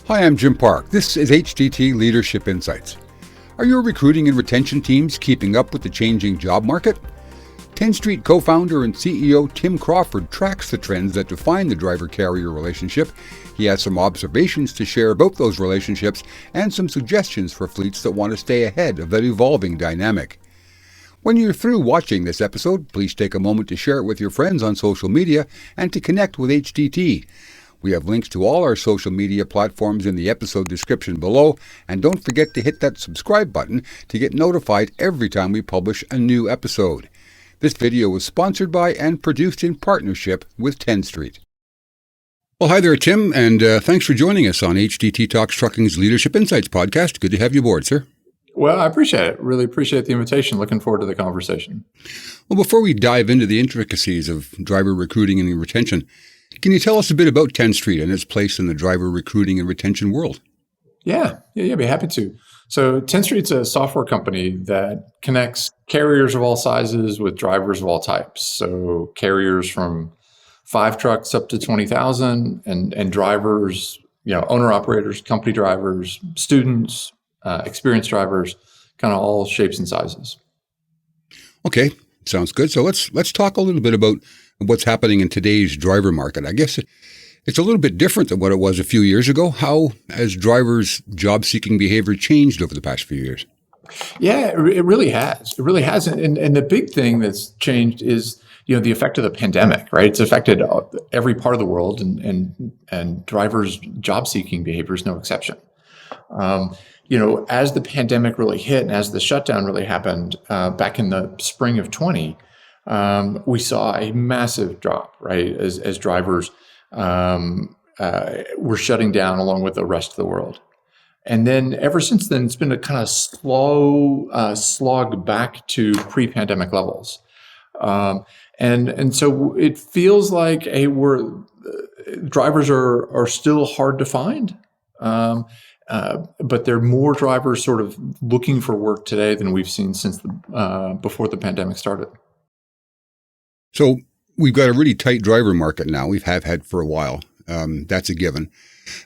Hi, I'm Jim Park. This is HDT Leadership Insights. Are your recruiting and retention teams keeping up with the changing job market? Tenstreet co-founder and CEO Tim Crawford tracks the trends that define the driver-carrier relationship. He has some observations to share about those relationships and some suggestions for fleets that want to stay ahead of that evolving dynamic. When you're through watching this episode, please take a moment to share it with your friends on social media and to connect with HDT. We have links to all our social media platforms in the episode description below, and don't forget to hit that subscribe button to get notified every time we publish a new episode. This video was sponsored by and produced in partnership with Tenstreet. Well, hi there, Tim, and thanks for joining us on HDT Talks Trucking's Leadership Insights podcast. Good to have you aboard, sir. Well, I appreciate it. Really appreciate the invitation. Looking forward to the conversation. Well, before we dive into the intricacies of driver recruiting and retention, can you tell us a bit about Tenstreet and its place in the driver recruiting and retention world? Yeah, I'd be happy to. So Tenstreet's a software company that connects carriers of all sizes with drivers of all types. So carriers from 5 trucks up to 20,000 and drivers, owner-operators, company drivers, students, experienced drivers, kind of all shapes and sizes. Okay, sounds good. So let's talk a little bit about what's happening in today's driver market. I guess it's a little bit different than what it was a few years ago. How has drivers' job-seeking behavior changed over the past few years? Yeah, it really has. It really has. And the big thing that's changed is, the effect of the pandemic, right? It's affected every part of the world, and drivers' job-seeking behavior is no exception. As the pandemic really hit and as the shutdown really happened back in the spring of 20, we saw a massive drop, right? As drivers were shutting down along with the rest of the world. And then ever since then, it's been a kind of slow slog back to pre-pandemic levels. And so it feels like, drivers are still hard to find. But there are more drivers sort of looking for work today than we've seen since before the pandemic started. So we've got a really tight driver market now. We have had for a while. That's a given.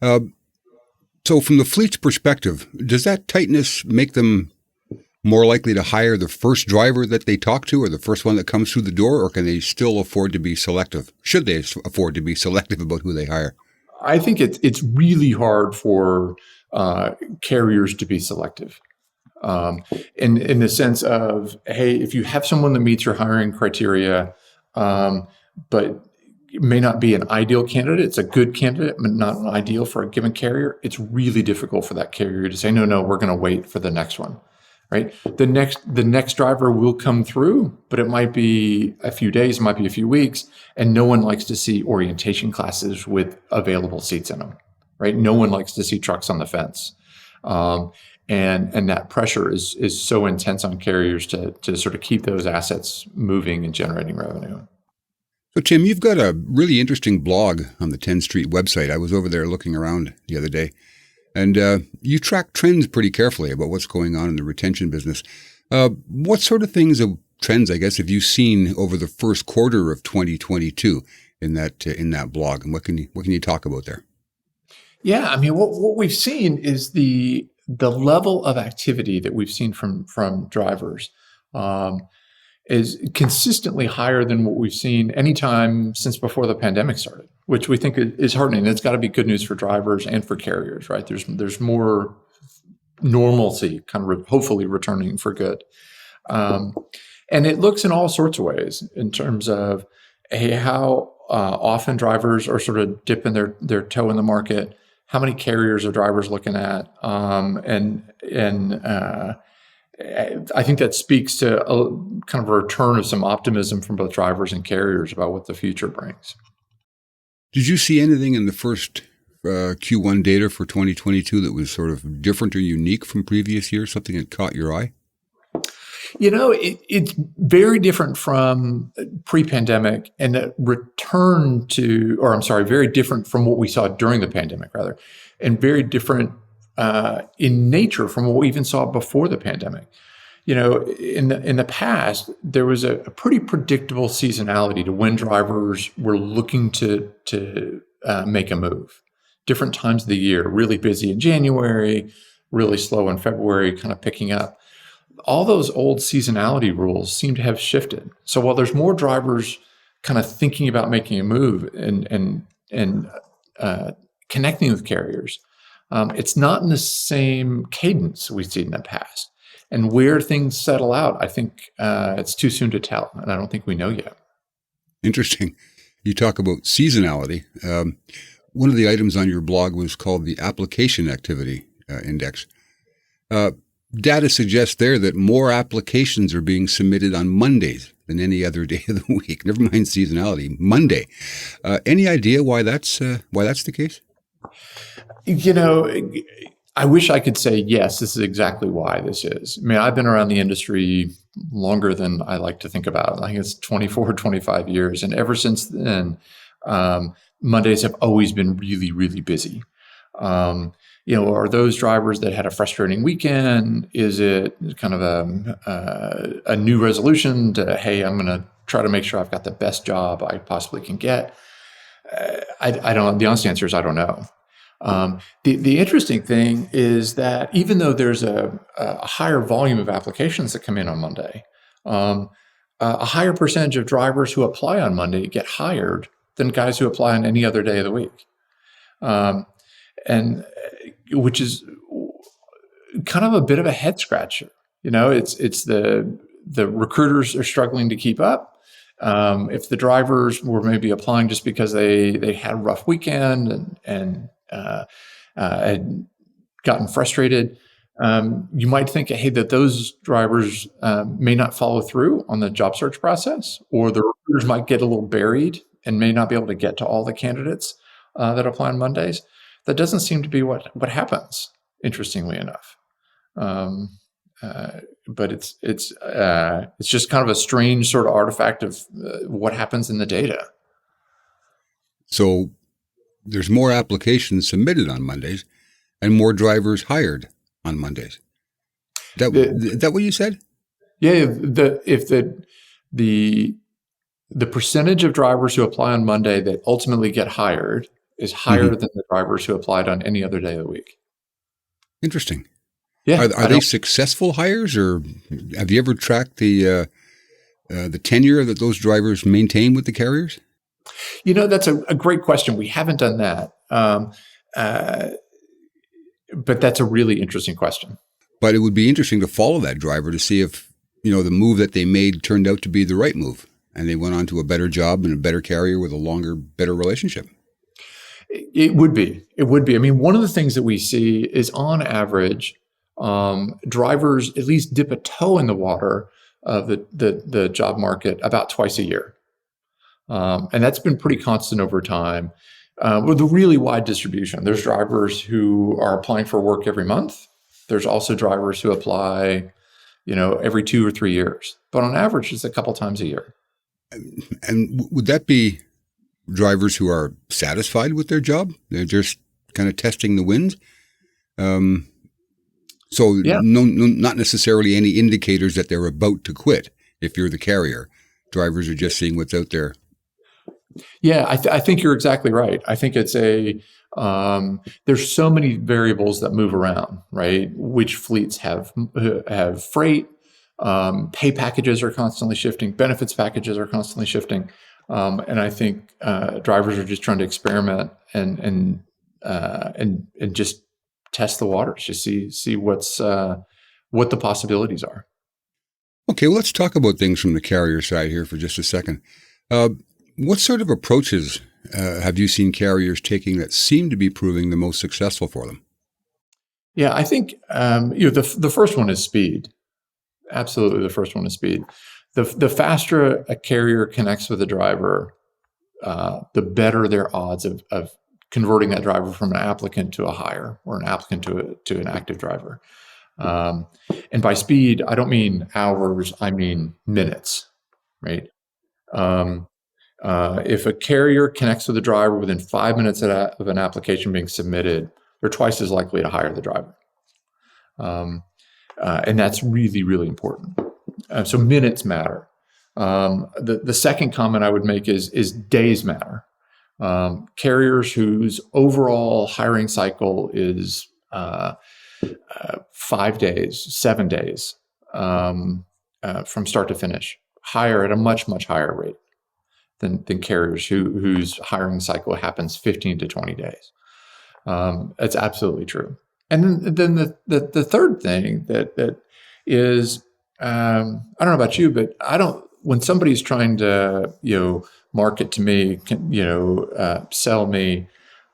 So from the fleet's perspective, does that tightness make them more likely to hire the first driver that they talk to or the first one that comes through the door, or can they still afford to be selective? Should they afford to be selective about who they hire? I think it's really hard for carriers to be selective, in the sense of, hey, if you have someone that meets your hiring criteria, but it may not be an ideal candidate, it's a good candidate, but not an ideal for a given carrier, it's really difficult for that carrier to say, no, we're going to wait for the next one, right? The next driver will come through, but it might be a few days, it might be a few weeks, and no one likes to see orientation classes with available seats in them, right? No one likes to see trucks on the fence. And that pressure is so intense on carriers to sort of keep those assets moving and generating revenue. So, Tim, you've got a really interesting blog on the Tenstreet website. I was over there looking around the other day, and you track trends pretty carefully about what's going on in the retention business. What sort of trends, I guess, have you seen over the first quarter of 2022 in that blog, and what can you talk about there? Yeah, I mean, what we've seen is the level of activity that we've seen from drivers is consistently higher than what we've seen anytime since before the pandemic started, which we think is heartening. It's got to be good news for drivers and for carriers, right? There's more normalcy kind of hopefully returning for good. And it looks in all sorts of ways in terms of, hey, how often drivers are sort of dipping their toe in the market, how many carriers are drivers looking at, and I think that speaks to a kind of a return of some optimism from both drivers and carriers about what the future brings. Did you see anything in the first Q1 data for 2022 that was sort of different or unique from previous years, something that caught your eye? It's very different from pre-pandemic and very different from what we saw during the pandemic, rather, and very different in nature from what we even saw before the pandemic. In the past, there was a pretty predictable seasonality to when drivers were looking to make a move. different times of the year, really busy in January, really slow in February, kind of picking up. All those old seasonality rules seem to have shifted. So while there's more drivers kind of thinking about making a move and connecting with carriers, it's not in the same cadence we've seen in the past. And where things settle out, I think it's too soon to tell, and I don't think we know yet. Interesting. You talk about seasonality. One of the items on your blog was called the Application Activity Index. Data suggests there that more applications are being submitted on Mondays than any other day of the week. Never mind seasonality. Monday. Any idea why that's the case? I wish I could say, yes, this is exactly why this is. I mean, I've been around the industry longer than I like to think about. I think it's 24, 25 years. And ever since then, Mondays have always been really, really busy. Are those drivers that had a frustrating weekend? Is it kind of a new resolution to, hey, I'm going to try to make sure I've got the best job I possibly can get? I don't. The honest answer is I don't know. The interesting thing is that even though there's a higher volume of applications that come in on Monday, a higher percentage of drivers who apply on Monday get hired than guys who apply on any other day of the week. And which is kind of a bit of a head scratcher. It's the recruiters are struggling to keep up. If the drivers were maybe applying just because they had a rough weekend and had gotten frustrated, you might think, hey, that those drivers may not follow through on the job search process, or the recruiters might get a little buried and may not be able to get to all the candidates that apply on Mondays. That doesn't seem to be what happens, interestingly enough. But it's just kind of a strange sort of artifact of what happens in the data. So there's more applications submitted on Mondays and more drivers hired on Mondays. Is that what you said? Yeah. If the percentage of drivers who apply on Monday that ultimately get hired is higher than the drivers who applied on any other day of the week. Interesting. Yeah. Are they successful hires, or have you ever tracked the tenure that those drivers maintain with the carriers? That's a great question. We haven't done that. But that's a really interesting question. But it would be interesting to follow that driver to see if, the move that they made turned out to be the right move and they went on to a better job and a better carrier with a longer, better relationship. It would be. I mean, one of the things that we see is on average, drivers at least dip a toe in the water of the job market about twice a year. And that's been pretty constant over time with a really wide distribution. There's drivers who are applying for work every month. There's also drivers who apply, every 2 or 3 years. But on average, it's a couple times a year. And would that be drivers who are satisfied with their job? They're just kind of testing the winds? So Yeah. no, not necessarily any indicators that they're about to quit if you're the carrier. Drivers are just seeing what's out there. Yeah, I think you're exactly right. I think it's there's so many variables that move around, right? Which fleets have freight, pay packages are constantly shifting, benefits packages are constantly shifting. And I think drivers are just trying to experiment and just test the waters, just see what the possibilities are. Okay, well, let's talk about things from the carrier side here for just a second. What sort of approaches have you seen carriers taking that seem to be proving the most successful for them? Yeah, I think the first one is speed. Absolutely, the first one is speed. The faster a carrier connects with a driver, the better their odds of converting that driver from an applicant to a hire or an applicant to an active driver. And by speed, I don't mean hours, I mean minutes, right? If a carrier connects with a driver within 5 minutes of an application being submitted, they're twice as likely to hire the driver. And that's really, really important. So minutes matter. The second comment I would make is days matter. Carriers whose overall hiring cycle is 5 days, 7 days from start to finish, hire at a much, much higher rate than carriers whose hiring cycle happens 15 to 20 days. That's absolutely true. And then the third thing that is, I don't know about you, but when somebody's trying to, market to me, sell me,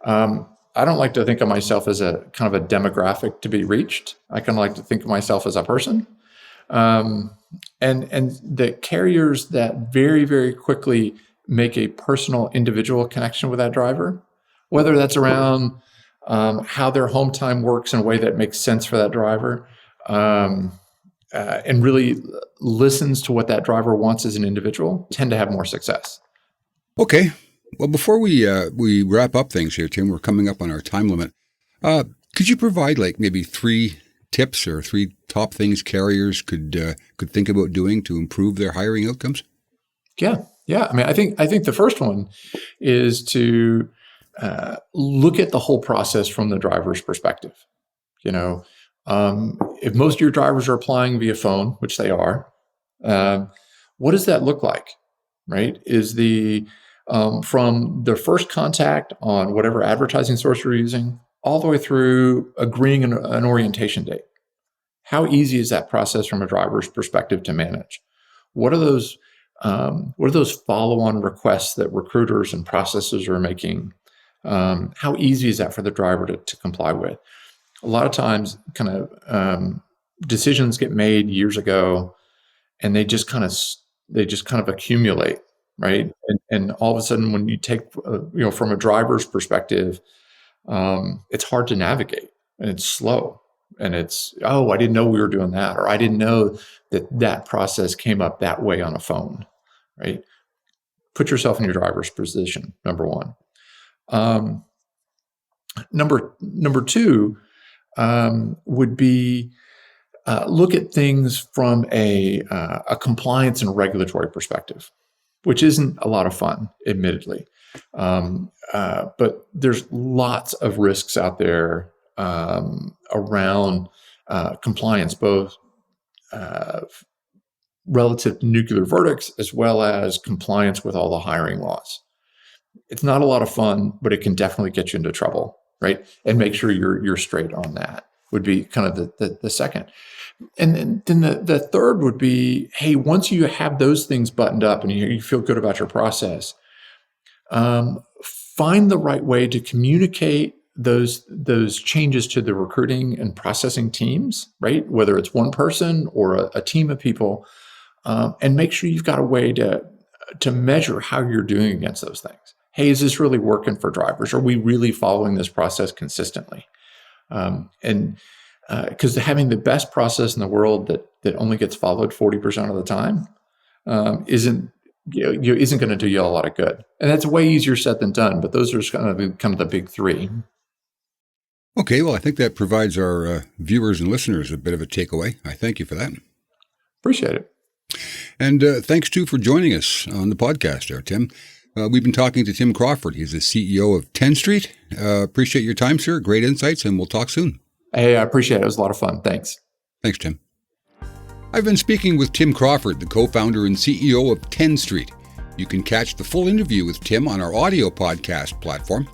I don't like to think of myself as a kind of a demographic to be reached. I kind of like to think of myself as a person. And the carriers that very, very quickly make a personal individual connection with that driver, whether that's around how their home time works in a way that makes sense for that driver, and really listens to what that driver wants as an individual, tend to have more success. Okay. Well, before we wrap up things here, Tim, we're coming up on our time limit. Could you provide maybe 3 tips or 3 top things carriers could think about doing to improve their hiring outcomes? Yeah. I mean, I think the first one is to look at the whole process from the driver's perspective. If most of your drivers are applying via phone, which they are, what does that look like? Right? Is from the first contact on whatever advertising source you're using, all the way through agreeing an orientation date? How easy is that process from a driver's perspective to manage? What are those follow-on requests that recruiters and processors are making? How easy is that for the driver to comply with? A lot of times, kind of decisions get made years ago, and they just kind of accumulate, right? And all of a sudden, when you take from a driver's perspective, it's hard to navigate, and it's slow, and it's I didn't know we were doing that, or I didn't know that process came up that way on a phone, right? Put yourself in your driver's position. Number one. Number 2 would be look at things from a compliance and regulatory perspective, which isn't a lot of fun, admittedly. But there's lots of risks out there around compliance, both relative to nuclear verdicts as well as compliance with all the hiring laws. It's not a lot of fun, but it can definitely get you into trouble, right? And make sure you're straight on that would be kind of the second. And then the third would be, hey, once you have those things buttoned up and you feel good about your process, find the right way to communicate those changes to the recruiting and processing teams, right? Whether it's one person or a team of people, and make sure you've got a way to measure how you're doing against those things. Hey, is this really working for drivers? Are we really following this process consistently? And because having the best process in the world that only gets followed 40% of the time isn't going to do you a lot of good. And that's way easier said than done. But those are kind of the big 3. Okay, well, I think that provides our viewers and listeners a bit of a takeaway. I thank you for that. Appreciate it. And thanks, too, for joining us on the podcast there, Tim. We've been talking to Tim Crawford. He's the CEO of Tenstreet. Appreciate your time, sir. Great insights, and we'll talk soon. Hey, I appreciate it. It was a lot of fun. Thanks. Thanks, Tim. I've been speaking with Tim Crawford, the co-founder and CEO of Tenstreet. You can catch the full interview with Tim on our audio podcast platform.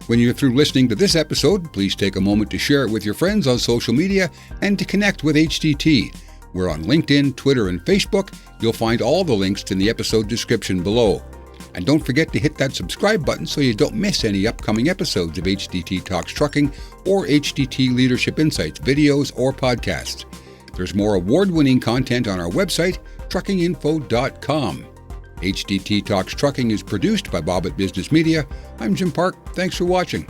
When you're through listening to this episode, please take a moment to share it with your friends on social media and to connect with HDT. We're on LinkedIn, Twitter, and Facebook. You'll find all the links in the episode description below. And don't forget to hit that subscribe button so you don't miss any upcoming episodes of HDT Talks Trucking or HDT Leadership Insights videos or podcasts. There's more award-winning content on our website, truckinginfo.com. HDT Talks Trucking is produced by Bobbit Business Media. I'm Jim Park. Thanks for watching.